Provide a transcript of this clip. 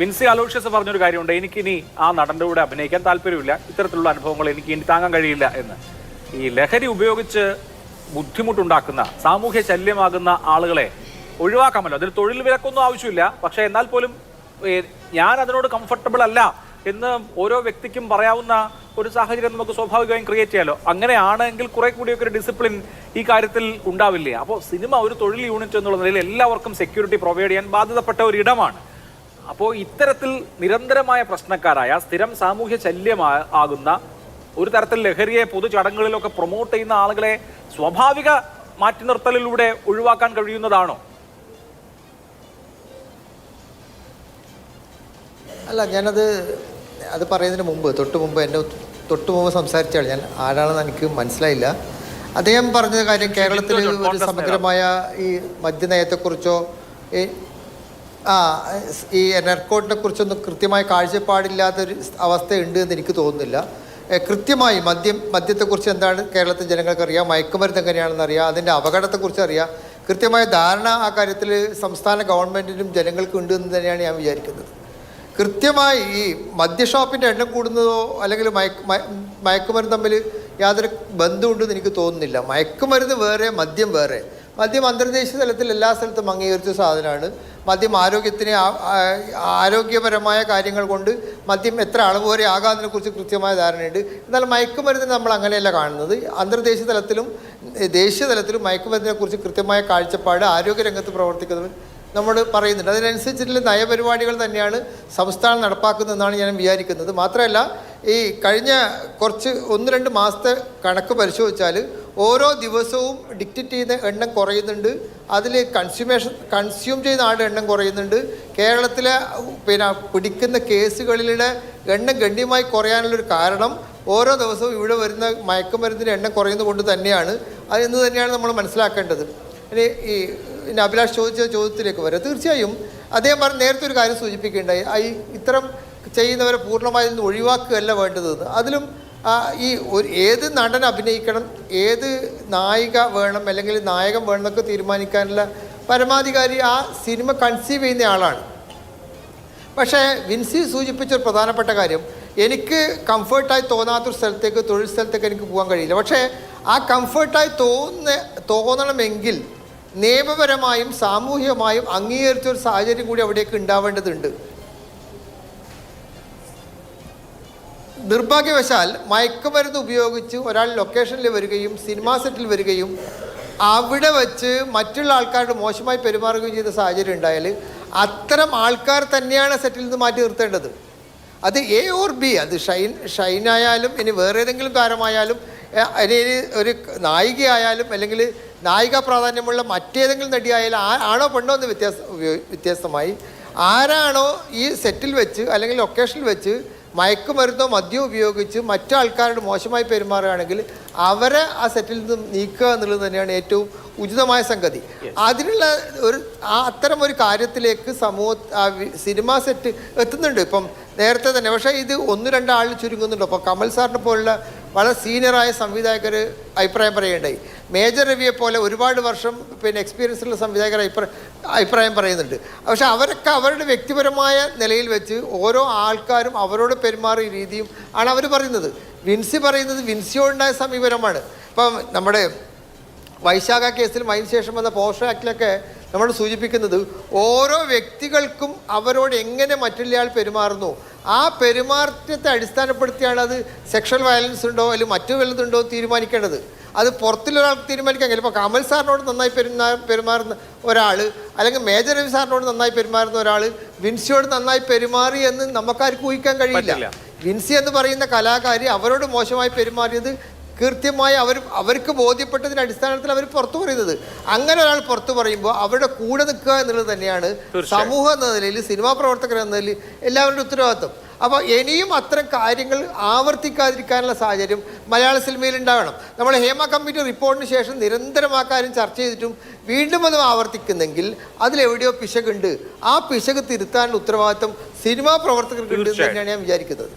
Vincy Aloysius പറഞ്ഞൊരു കാര്യമുണ്ട്, എനിക്കിനി ആ നടൻ്റെ കൂടെ അഭിനയിക്കാൻ താല്പര്യമില്ല, ഇത്തരത്തിലുള്ള അനുഭവങ്ങൾ എനിക്ക് ഇനി താങ്ങാൻ കഴിയില്ല എന്ന്. ഈ ലഹരി ഉപയോഗിച്ച് ബുദ്ധിമുട്ടുണ്ടാക്കുന്ന സാമൂഹ്യ ശല്യമാകുന്ന ആളുകളെ ഒഴിവാക്കാമല്ലോ, അതിൽ തൊഴിൽ വിലക്കൊന്നും ആവശ്യമില്ല. പക്ഷേ എന്നാൽ പോലും ഞാൻ അതിനോട് കംഫർട്ടബിൾ അല്ല എന്ന് ഓരോ വ്യക്തിക്കും പറയാവുന്ന ഒരു സാഹചര്യം നമുക്ക് സ്വാഭാവികമായും ക്രിയേറ്റ് ചെയ്യാലോ. അങ്ങനെയാണെങ്കിൽ കുറെ കൂടിയൊക്കെ ഒരു ഡിസിപ്ലിൻ ഈ കാര്യത്തിൽ ഉണ്ടാവില്ലേ? അപ്പോൾ സിനിമ ഒരു തൊഴിൽ യൂണിറ്റ് എന്നുള്ള നിലയിൽ എല്ലാവർക്കും സെക്യൂരിറ്റി പ്രൊവൈഡ് ചെയ്യാൻ ബാധ്യതപ്പെട്ട ഒരു ഇടമാണ്. അപ്പോൾ ഇത്തരത്തിൽ നിരന്തരമായ പ്രശ്നക്കാരായ സ്ഥിരം സാമൂഹ്യ ശല്യമാകുന്ന ഒരു തരത്തിൽ ലഹരിയെ പൊതു ചടങ്ങുകളിലൊക്കെ പ്രൊമോട്ട് ചെയ്യുന്ന ആളുകളെ സ്വാഭാവിക മാറ്റി നിർത്തലിലൂടെ ഒഴിവാക്കാൻ കഴിയുന്നതാണോ? അല്ല, അത് പറയുന്നതിന് മുമ്പ് തൊട്ട് മുമ്പ് സംസാരിച്ചാൽ ഞാൻ ആരാണെന്ന് എനിക്ക് മനസ്സിലായില്ല. അദ്ദേഹം പറഞ്ഞ കാര്യം കേരളത്തിൽ ഒരു സമഗ്രമായ ഈ മദ്യനയത്തെക്കുറിച്ചോ ഈ നർക്കോട്ടിനെ കുറിച്ചൊന്നും കൃത്യമായ കാഴ്ചപ്പാടില്ലാത്തൊരു അവസ്ഥയുണ്ട് എന്ന് എനിക്ക് തോന്നുന്നില്ല. കൃത്യമായി മദ്യത്തെക്കുറിച്ച് എന്താണ് കേരളത്തിൽ ജനങ്ങൾക്കറിയാം, മയക്കുമരുന്ന് എങ്ങനെയാണെന്ന് അറിയാം, അതിൻ്റെ അപകടത്തെക്കുറിച്ച് അറിയാം. കൃത്യമായ ധാരണ ആ കാര്യത്തിൽ സംസ്ഥാന ഗവൺമെൻറ്റിനും ജനങ്ങൾക്കും ഉണ്ട് എന്ന് തന്നെയാണ് ഞാൻ വിചാരിക്കുന്നത്. കൃത്യമായി ഈ മദ്യഷോപ്പിൻ്റെ എണ്ണം കൂടുന്നതോ അല്ലെങ്കിൽ മയക്കുമരുന്ന് തമ്മിൽ യാതൊരു ബന്ധമുണ്ടെന്ന് എനിക്ക് തോന്നുന്നില്ല. മയക്കുമരുന്ന് വേറെ, മദ്യം വേറെ. മദ്യം അന്തർദേശീയ തലത്തിൽ എല്ലാ സ്ഥലത്തും അംഗീകരിച്ച സാധനമാണ്. മദ്യം ആരോഗ്യപരമായ കാര്യങ്ങൾ കൊണ്ട് മദ്യം എത്ര അളവ് വരെ ആകാതിനെക്കുറിച്ച് കൃത്യമായ ധാരണയുണ്ട്. എന്നാൽ മയക്കുമരുന്നിന് നമ്മൾ അങ്ങനെയല്ല കാണുന്നത്. അന്തർദേശീയ തലത്തിലും ദേശീയ തലത്തിലും മയക്കുമരുന്നിനെക്കുറിച്ച് കൃത്യമായ കാഴ്ചപ്പാട് ആരോഗ്യരംഗത്ത് പ്രവർത്തിക്കുന്നവർ നമ്മൾ പറയുന്നുണ്ട്. അതിനനുസരിച്ചിട്ടുള്ള നയപരിപാടികൾ തന്നെയാണ് സംസ്ഥാനം നടപ്പാക്കുന്നതെന്നാണ് ഞാൻ വിചാരിക്കുന്നത്. മാത്രമല്ല, ഈ കഴിഞ്ഞ 1-2 മാസത്തെ കണക്ക് പരിശോധിച്ചാൽ ഓരോ ദിവസവും ഡിക്റ്റേറ്റ് ചെയ്യുന്ന എണ്ണം കുറയുന്നുണ്ട്. അതിൽ കൺസ്യൂം ചെയ്യുന്ന ആളുടെ എണ്ണം കുറയുന്നുണ്ട്. കേരളത്തിലെ പിടിക്കുന്ന കേസുകളിലെ എണ്ണം ഗണ്യമായി കുറയാനുള്ളൊരു കാരണം ഓരോ ദിവസവും ഇവിടെ വരുന്ന മയക്കുമരുന്നിൻ്റെ എണ്ണം കുറയുന്നത് കൊണ്ട് തന്നെയാണ്. അതെന്ന് തന്നെയാണ് നമ്മൾ മനസ്സിലാക്കേണ്ടത്. ഇനി അഭിലാഷ് ചോദിച്ച ചോദ്യത്തിലേക്ക് വരാം. തീർച്ചയായും അദ്ദേഹം നേരത്തെ ഒരു കാര്യം സൂചിപ്പിക്കുകയുണ്ടായി, ഇത്തരം ചെയ്യുന്നവരെ പൂർണ്ണമായി നിന്ന് ഒഴിവാക്കുകയല്ല വേണ്ടതെന്ന്. അതിലും ഏത് നടൻ അഭിനയിക്കണം, ഏത് നായിക വേണം അല്ലെങ്കിൽ നായകൻ വേണം എന്നൊക്കെ തീരുമാനിക്കാനുള്ള പരമാധികാരി ആ സിനിമ കൺസീവ് ചെയ്യുന്ന ആളാണ്. പക്ഷേ വിൻസി സൂചിപ്പിച്ചൊരു പ്രധാനപ്പെട്ട കാര്യം, എനിക്ക് കംഫർട്ടായി തോന്നാത്തൊരു സ്ഥലത്തേക്ക്, തൊഴിൽ സ്ഥലത്തേക്ക് എനിക്ക് പോകാൻ കഴിയില്ല. പക്ഷേ ആ കംഫർട്ടായി തോന്നണമെങ്കിൽ നിയമപരമായും സാമൂഹികമായും അംഗീകരിച്ചൊരു സാഹചര്യം കൂടി അവിടേക്ക് ഉണ്ടാവേണ്ടതുണ്ട്. നിർഭാഗ്യവശാൽ മയക്കുമരുന്ന് ഉപയോഗിച്ച് ഒരാൾ ലൊക്കേഷനിൽ വരികയും സിനിമാ സെറ്റിൽ വരികയും അവിടെ വച്ച് മറ്റുള്ള ആൾക്കാരോട് മോശമായി പെരുമാറുകയും ചെയ്ത സാഹചര്യം ഉണ്ടായാൽ അത്തരം ആൾക്കാർ തന്നെയാണ് സെറ്റിൽ നിന്ന് മാറ്റി നിർത്തേണ്ടത്. അത് എ ഓർ ബി, അത് ഷൈനായാലും ഇനി വേറെ ഏതെങ്കിലും താരമായാലും ഇനി ഒരു നായികയായാലും അല്ലെങ്കിൽ നായിക പ്രാധാന്യമുള്ള മറ്റേതെങ്കിലും നടിയായാലും ആണോ പെണ്ണോ എന്ന് വ്യത്യാസമായി ആരാണോ ഈ സെറ്റിൽ വെച്ച് അല്ലെങ്കിൽ ലൊക്കേഷനിൽ വെച്ച് മയക്കുമരുന്നോ മദ്യം ഉപയോഗിച്ച് മറ്റു ആൾക്കാരോട് മോശമായി പെരുമാറുകയാണെങ്കിൽ അവരെ ആ സെറ്റിൽ നിന്ന് നീക്കുക എന്നുള്ളത് തന്നെയാണ് ഏറ്റവും ഉചിതമായ സംഗതി. അതിനുള്ള അത്തരം ഒരു കാര്യത്തിലേക്ക് സിനിമാ സെറ്റ് എത്തുന്നുണ്ട് ഇപ്പം നേരത്തെ തന്നെ. പക്ഷേ ഇത് 1-2 ആൾ ചുരുങ്ങുന്നുണ്ട്. അപ്പോൾ കമൽ സാറിനെ പോലുള്ള വളരെ സീനിയറായ സംവിധായകർ അഭിപ്രായം പറയുകയുണ്ടായി. മേജർ രവിയെ പോലെ ഒരുപാട് വർഷം എക്സ്പീരിയൻസ് ഉള്ള സംവിധായകർ അഭിപ്രായം പറയുന്നുണ്ട്. പക്ഷെ അവരൊക്കെ അവരുടെ വ്യക്തിപരമായ നിലയിൽ വെച്ച് ഓരോ ആൾക്കാരും അവരോട് പെരുമാറിയ രീതിയും ആണ് അവർ പറയുന്നത്. വിൻസി പറയുന്നത് വിൻസിയോടുണ്ടായ സമീപനമാണ്. ഇപ്പം നമ്മുടെ വൈശാഖ കേസിലും അതിന് ശേഷം വന്ന പോഷോ ആക്ടിലൊക്കെ നമ്മൾ സൂചിപ്പിക്കുന്നത് ഓരോ വ്യക്തികൾക്കും അവരോട് എങ്ങനെ മറ്റുള്ളയാൾ പെരുമാറുന്നു ആ പെരുമാറ്റത്തെ അടിസ്ഥാനപ്പെടുത്തിയാണ് അത് സെക്ഷൽ വയലൻസ് ഉണ്ടോ അല്ലെങ്കിൽ മറ്റു വല്ലതുണ്ടോ തീരുമാനിക്കേണ്ടത്. അത് പുറത്തുള്ളൊരാൾക്ക് തീരുമാനിക്കാൻ കഴിയും. ഇപ്പോൾ കമൽ സാറിനോട് നന്നായി പെരുമാറുന്ന ഒരാൾ അല്ലെങ്കിൽ മേജർ രവി സാറിനോട് നന്നായി പെരുമാറുന്ന ഒരാൾ വിൻസിയോട് നന്നായി പെരുമാറി എന്ന് നമുക്കാർക്കും ഊഹിക്കാൻ കഴിയില്ല. വിൻസി എന്ന് പറയുന്ന കലാകാരി അവരോട് മോശമായി പെരുമാറിയത് കൃത്യമായി അവർക്ക് ബോധ്യപ്പെട്ടതിൻ്റെ അടിസ്ഥാനത്തിൽ അവർ പുറത്തു പറയുന്നത്. അങ്ങനെ ഒരാൾ പുറത്തു പറയുമ്പോൾ അവരുടെ കൂടെ നിൽക്കുക എന്നുള്ളത് തന്നെയാണ് സമൂഹം എന്ന നിലയിൽ, സിനിമാ പ്രവർത്തകർ എന്ന നിലയിൽ എല്ലാവരുടെ ഉത്തരവാദിത്വം. അപ്പോൾ ഇനിയും അത്തരം കാര്യങ്ങൾ ആവർത്തിക്കാതിരിക്കാനുള്ള സാഹചര്യം മലയാള സിനിമയിൽ ഉണ്ടാകണം. നമ്മൾ ഹേമ കമ്മിറ്റി റിപ്പോർട്ടിന് ശേഷം നിരന്തരം ആ കാര്യം ചർച്ച ചെയ്തിട്ടും വീണ്ടും അത് ആവർത്തിക്കുന്നെങ്കിൽ അതിലെവിടെയോ പിശകുണ്ട്. ആ പിശക് തിരുത്താനുള്ള ഉത്തരവാദിത്വം സിനിമാ പ്രവർത്തകർക്ക് ഉണ്ട് തന്നെയാണ് ഞാൻ വിചാരിക്കുന്നത്.